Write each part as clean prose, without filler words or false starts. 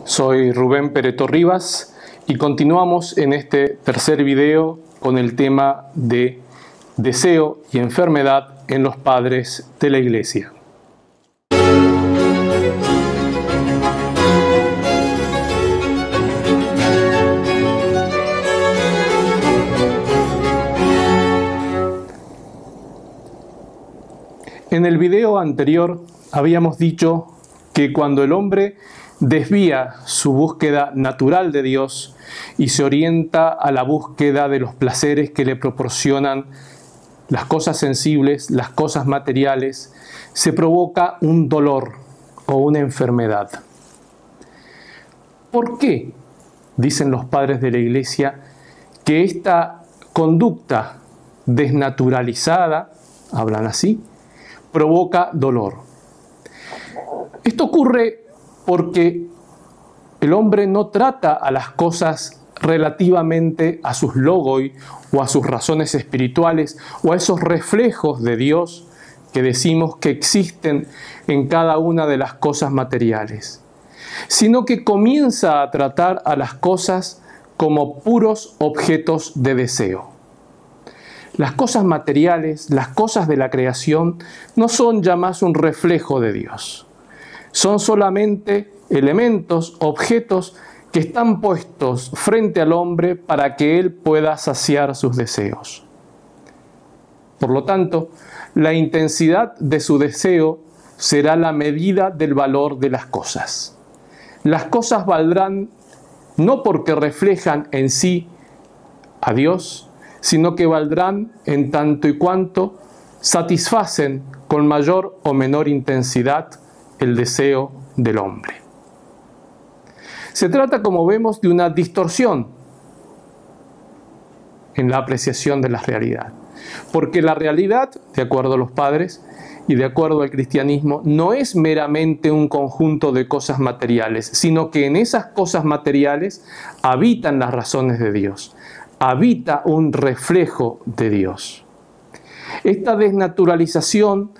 Soy Rubén Pereto Rivas y continuamos en este tercer video con el tema de deseo y enfermedad en los padres de la Iglesia. En el video anterior habíamos dicho que cuando el hombre desvía su búsqueda natural de Dios y se orienta a la búsqueda de los placeres que le proporcionan las cosas sensibles, las cosas materiales, se provoca un dolor o una enfermedad. ¿Por qué? Dicen los padres de la Iglesia que esta conducta desnaturalizada, hablan así, provoca dolor. Esto ocurre porque el hombre no trata a las cosas relativamente a sus logoi o a sus razones espirituales o a esos reflejos de Dios que decimos que existen en cada una de las cosas materiales, sino que comienza a tratar a las cosas como puros objetos de deseo. Las cosas materiales, las cosas de la creación, no son ya más un reflejo de Dios. Son solamente elementos, objetos que están puestos frente al hombre para que él pueda saciar sus deseos. Por lo tanto, la intensidad de su deseo será la medida del valor de las cosas. Las cosas valdrán no porque reflejan en sí a Dios, sino que valdrán en tanto y cuanto satisfacen con mayor o menor intensidad el deseo del hombre. Se trata, como vemos, de una distorsión en la apreciación de la realidad. Porque la realidad, de acuerdo a los padres y de acuerdo al cristianismo, no es meramente un conjunto de cosas materiales, sino que en esas cosas materiales habitan las razones de Dios, habita un reflejo de Dios. Esta desnaturalización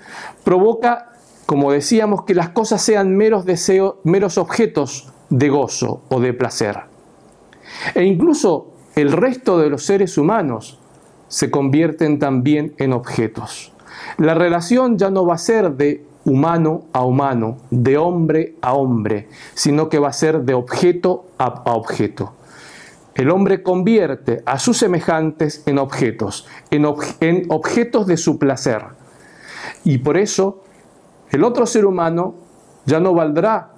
provoca, como decíamos, que las cosas sean meros deseos, meros objetos de gozo o de placer. E incluso el resto de los seres humanos se convierten también en objetos. La relación ya no va a ser de humano a humano, de hombre a hombre, sino que va a ser de objeto a objeto. El hombre convierte a sus semejantes en objetos, en objetos de su placer. Y por eso el otro ser humano ya no valdrá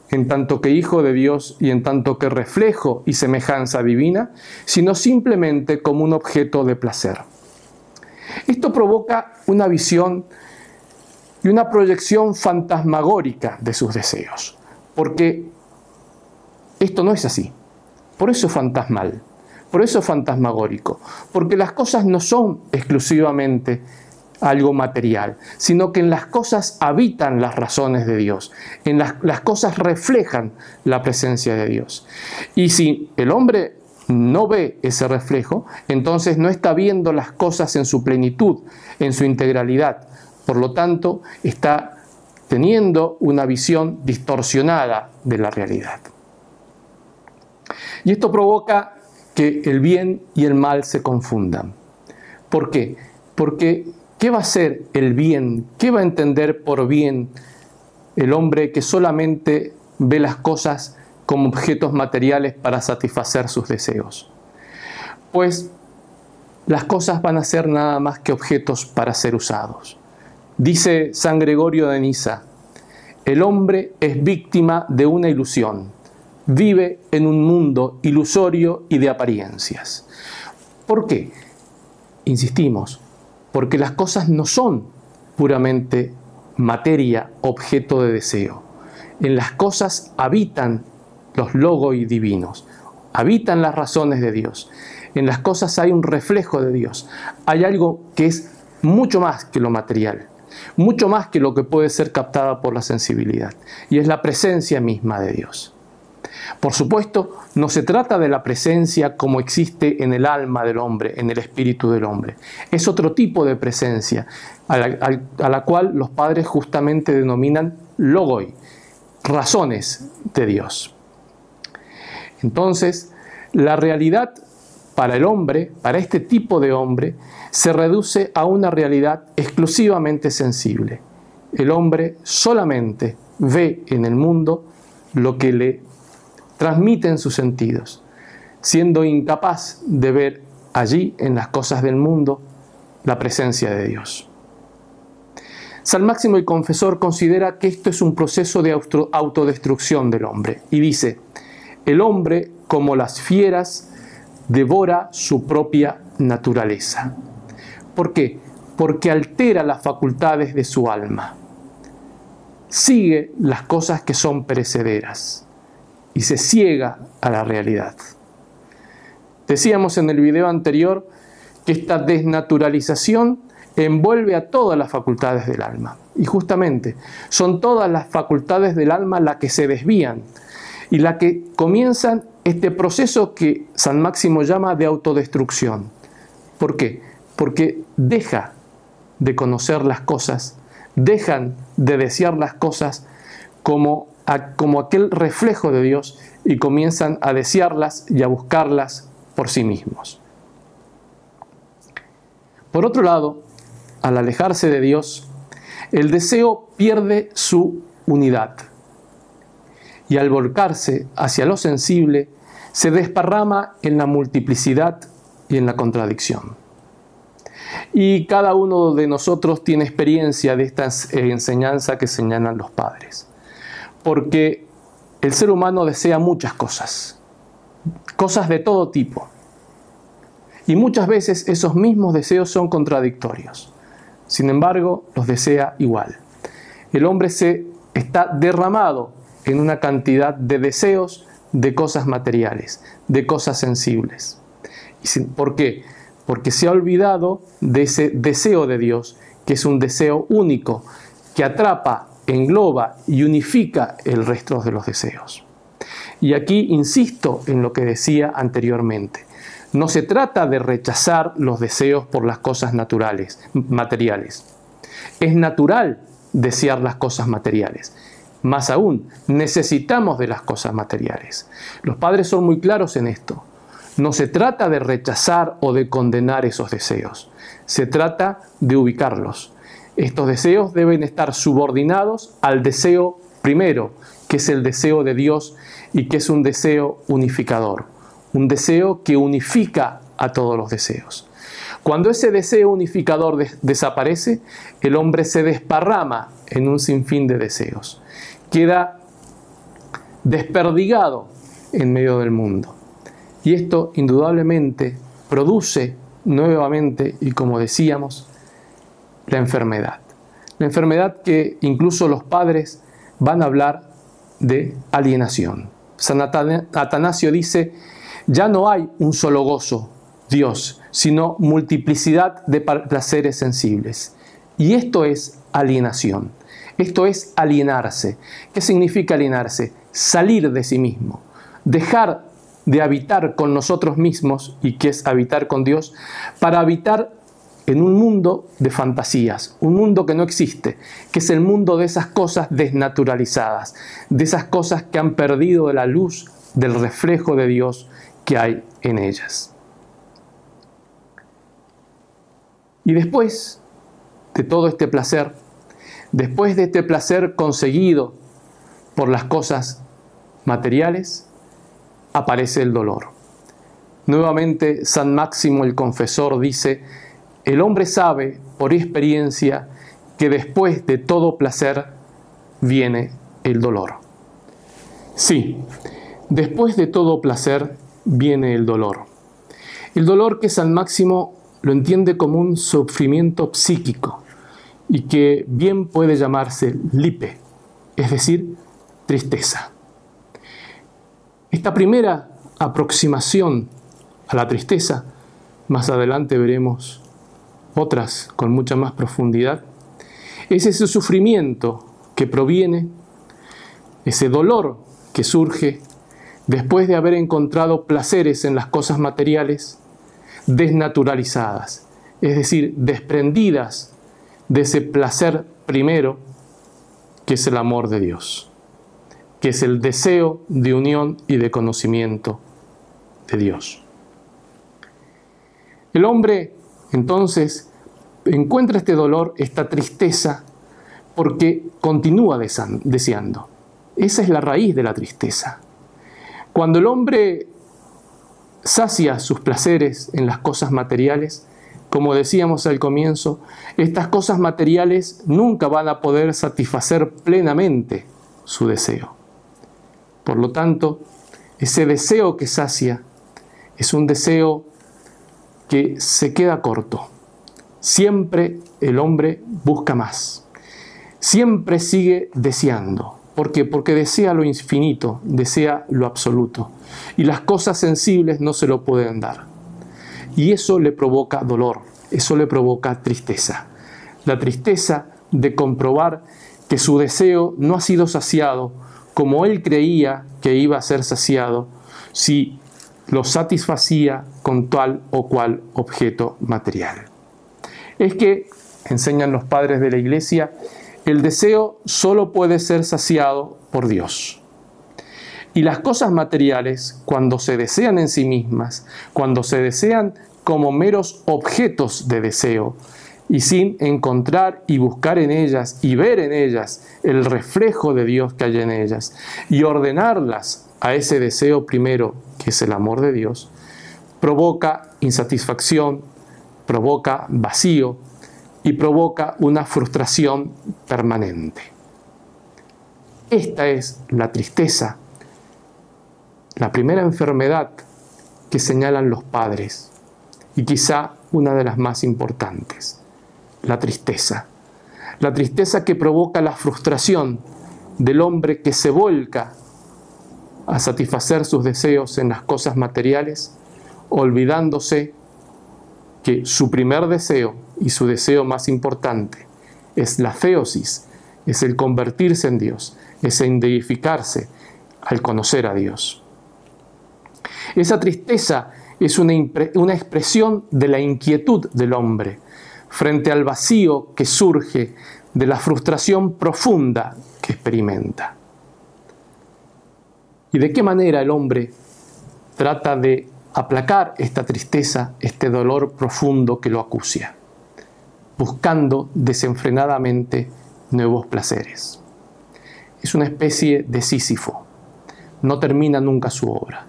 en tanto que hijo de Dios y en tanto que reflejo y semejanza divina, sino simplemente como un objeto de placer. Esto provoca una visión y una proyección fantasmagórica de sus deseos, porque esto no es así. Por eso es fantasmal, por eso es fantasmagórico, porque las cosas no son exclusivamente algo material, sino que en las cosas habitan las razones de Dios, en las cosas reflejan la presencia de Dios. Y si el hombre no ve ese reflejo, entonces no está viendo las cosas en su plenitud, en su integralidad. Por lo tanto, está teniendo una visión distorsionada de la realidad. Y esto provoca que el bien y el mal se confundan. ¿Por qué? Porque ¿qué va a ser el bien? ¿Qué va a entender por bien el hombre que solamente ve las cosas como objetos materiales para satisfacer sus deseos? Pues las cosas van a ser nada más que objetos para ser usados. Dice San Gregorio de Nisa, el hombre es víctima de una ilusión, vive en un mundo ilusorio y de apariencias. ¿Por qué? Insistimos, porque las cosas no son puramente materia, objeto de deseo. En las cosas habitan los logoi divinos, habitan las razones de Dios. En las cosas hay un reflejo de Dios. Hay algo que es mucho más que lo material, mucho más que lo que puede ser captada por la sensibilidad, y es la presencia misma de Dios. Por supuesto, no se trata de la presencia como existe en el alma del hombre, en el espíritu del hombre. Es otro tipo de presencia, a la cual los padres justamente denominan logoi, razones de Dios. Entonces, la realidad para el hombre, para este tipo de hombre, se reduce a una realidad exclusivamente sensible. El hombre solamente ve en el mundo lo que le transmiten sus sentidos, siendo incapaz de ver allí, en las cosas del mundo, la presencia de Dios. San Máximo el Confesor considera que esto es un proceso de autodestrucción del hombre y dice: el hombre, como las fieras, devora su propia naturaleza. ¿Por qué? Porque altera las facultades de su alma. Sigue las cosas que son perecederas y se ciega a la realidad. Decíamos en el video anterior que esta desnaturalización envuelve a todas las facultades del alma. Y justamente son todas las facultades del alma las que se desvían y las que comienzan este proceso que San Máximo llama de autodestrucción. ¿Por qué? Porque deja de conocer las cosas, dejan de desear las cosas como aquel reflejo de Dios y comienzan a desearlas y a buscarlas por sí mismos. Por otro lado, al alejarse de Dios, el deseo pierde su unidad y al volcarse hacia lo sensible, se desparrama en la multiplicidad y en la contradicción. Y cada uno de nosotros tiene experiencia de esta enseñanza que señalan los padres. Porque el ser humano desea muchas cosas, cosas de todo tipo. Y muchas veces esos mismos deseos son contradictorios. Sin embargo, los desea igual. El hombre se está derramado en una cantidad de deseos, de cosas materiales, de cosas sensibles. ¿Por qué? Porque se ha olvidado de ese deseo de Dios, que es un deseo único, que atrapa, engloba y unifica el resto de los deseos. Y aquí insisto en lo que decía anteriormente. No se trata de rechazar los deseos por las cosas naturales, materiales. Es natural desear las cosas materiales. Más aún, necesitamos de las cosas materiales. Los padres son muy claros en esto. No se trata de rechazar o de condenar esos deseos. Se trata de ubicarlos. Estos deseos deben estar subordinados al deseo primero, que es el deseo de Dios y que es un deseo unificador. Un deseo que unifica a todos los deseos. Cuando ese deseo unificador desaparece, el hombre se desparrama en un sinfín de deseos. Queda desperdigado en medio del mundo. Y esto indudablemente produce nuevamente, y como decíamos, la enfermedad. La enfermedad que incluso los padres van a hablar de alienación. San Atanasio dice: ya no hay un solo gozo, Dios, sino multiplicidad de placeres sensibles. Y esto es alienación. Esto es alienarse. ¿Qué significa alienarse? Salir de sí mismo. Dejar de habitar con nosotros mismos, y que es habitar con Dios, para habitar en un mundo de fantasías, un mundo que no existe, que es el mundo de esas cosas desnaturalizadas, de esas cosas que han perdido la luz del reflejo de Dios que hay en ellas. Y después de todo este placer, después de este placer conseguido por las cosas materiales, aparece el dolor. Nuevamente San Máximo el Confesor dice: el hombre sabe por experiencia que después de todo placer viene el dolor. Sí, después de todo placer viene el dolor. El dolor que San Máximo lo entiende como un sufrimiento psíquico y que bien puede llamarse lipe, es decir, tristeza. Esta primera aproximación a la tristeza, más adelante veremos otras con mucha más profundidad, es ese sufrimiento que proviene, ese dolor que surge después de haber encontrado placeres en las cosas materiales desnaturalizadas, es decir, desprendidas de ese placer primero que es el amor de Dios. que es el deseo de unión y de conocimiento de Dios. El hombre, entonces, encuentra este dolor, esta tristeza, porque continúa deseando. Esa es la raíz de la tristeza. Cuando el hombre sacia sus placeres en las cosas materiales, como decíamos al comienzo, estas cosas materiales nunca van a poder satisfacer plenamente su deseo. Por lo tanto, ese deseo que sacia es un deseo que se queda corto. Siempre el hombre busca más. Siempre sigue deseando. ¿Por qué? Porque desea lo infinito, desea lo absoluto. Y las cosas sensibles no se lo pueden dar. Y eso le provoca dolor, eso le provoca tristeza. La tristeza de comprobar que su deseo no ha sido saciado como él creía que iba a ser saciado si lo satisfacía con tal o cual objeto material. Es que, enseñan los padres de la Iglesia, el deseo solo puede ser saciado por Dios. Y las cosas materiales, cuando se desean en sí mismas, cuando se desean como meros objetos de deseo, y sin encontrar y buscar en ellas y ver en ellas el reflejo de Dios que hay en ellas, y ordenarlas a ese deseo primero, que es el amor de Dios, provoca insatisfacción, provoca vacío y provoca una frustración permanente. Esta es la tristeza, la primera enfermedad que señalan los padres, y quizá una de las más importantes, la tristeza. La tristeza que provoca la frustración del hombre que se volca a satisfacer sus deseos en las cosas materiales, olvidándose que su primer deseo y su deseo más importante es la theosis, es el convertirse en Dios, es el deificarse al conocer a Dios. Esa tristeza es una expresión de la inquietud del hombre frente al vacío que surge de la frustración profunda que experimenta. ¿Y de qué manera el hombre trata de aplacar esta tristeza, este dolor profundo que lo acucia? Buscando desenfrenadamente nuevos placeres. Es una especie de Sísifo. No termina nunca su obra.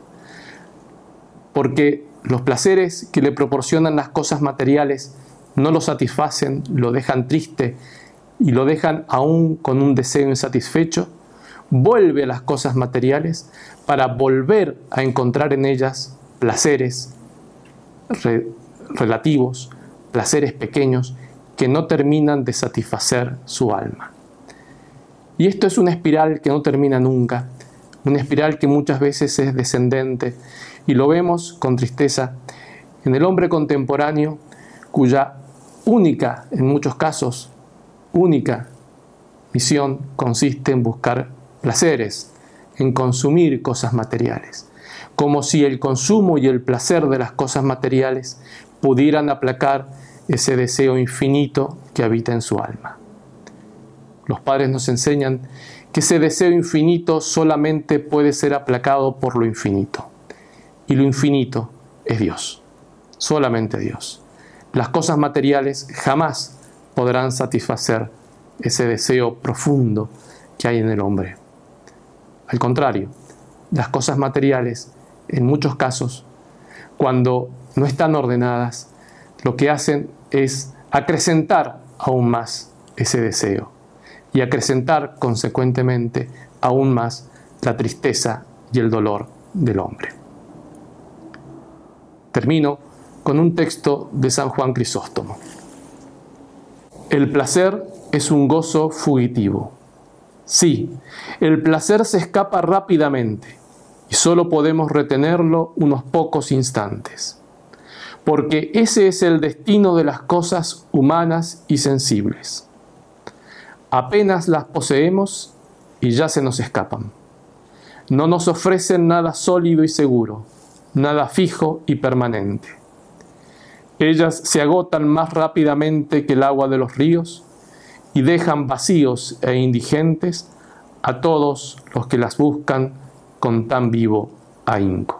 Porque los placeres que le proporcionan las cosas materiales no lo satisfacen, lo dejan triste y lo dejan aún con un deseo insatisfecho, vuelve a las cosas materiales para volver a encontrar en ellas placeres relativos, placeres pequeños que no terminan de satisfacer su alma. Y esto es una espiral que no termina nunca, una espiral que muchas veces es descendente, y lo vemos con tristeza en el hombre contemporáneo, cuya única, en muchos casos, única misión consiste en buscar placeres, en consumir cosas materiales, como si el consumo y el placer de las cosas materiales pudieran aplacar ese deseo infinito que habita en su alma. Los padres nos enseñan que ese deseo infinito solamente puede ser aplacado por lo infinito. Y lo infinito es Dios, solamente Dios. Las cosas materiales jamás podrán satisfacer ese deseo profundo que hay en el hombre. Al contrario, las cosas materiales, en muchos casos, cuando no están ordenadas, lo que hacen es acrecentar aún más ese deseo y acrecentar consecuentemente aún más la tristeza y el dolor del hombre. Termino con un texto de San Juan Crisóstomo. El placer es un gozo fugitivo. Sí, el placer se escapa rápidamente y solo podemos retenerlo unos pocos instantes, porque ese es el destino de las cosas humanas y sensibles. Apenas las poseemos y ya se nos escapan. No nos ofrecen nada sólido y seguro, nada fijo y permanente. Ellas se agotan más rápidamente que el agua de los ríos y dejan vacíos e indigentes a todos los que las buscan con tan vivo ahínco.